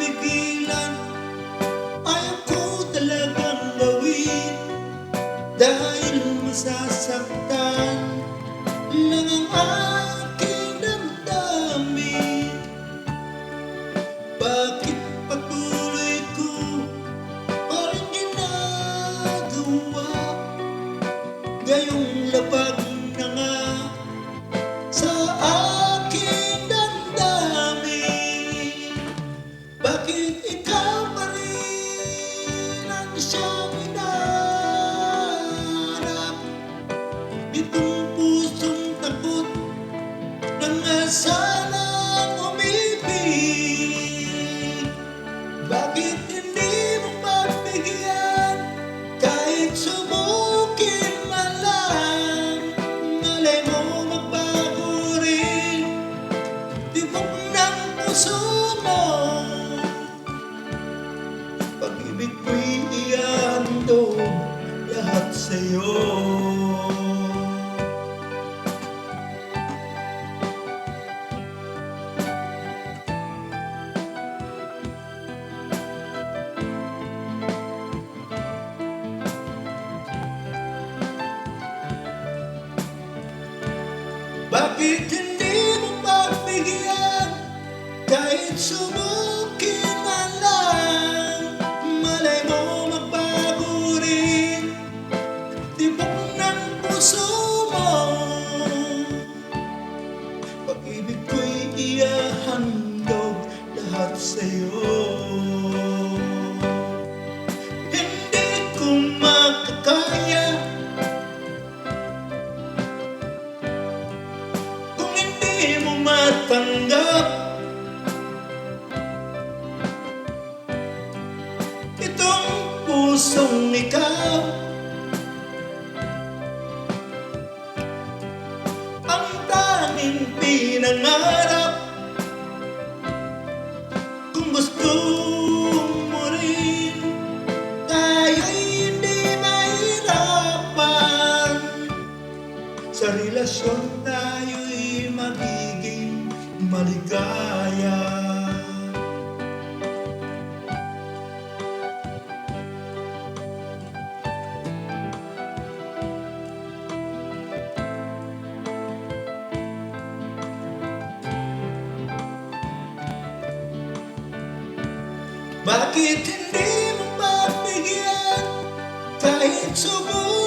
mapigilan. Ayaw ko talagang gawin dahil masasaktan lang ang aking damdamin. Bakit patuloy ko pa rin ginagawa? Gayong labag na nga sa aking damdamin. Bakit ikaw pa rin ang siyang hinahanap? Itong pusong takot na nga sanang umibig. Bakit hindi mo pagbigyan kahit subukin man lang? Malay mo magbago rin tibok ng puso mo. Pag-ibig ko'y ihandog lahat sa'yo. Bakit hindi mo pagbigyan kahit subukin man lang? Malay mo magbago rin tibok ng puso mo. Pag-ibig ko'y ihahandog lahat sa'yo. Hindi ko makakaya kung hindi mo matanggap itong pusong ikaw ang tanging pinangarap. Kung gusto mo rin tayo'y hindi mahirapan, sa relasyon tayo'y magiging maligaya. Bakit hindi mo pagbigyan kahit subukan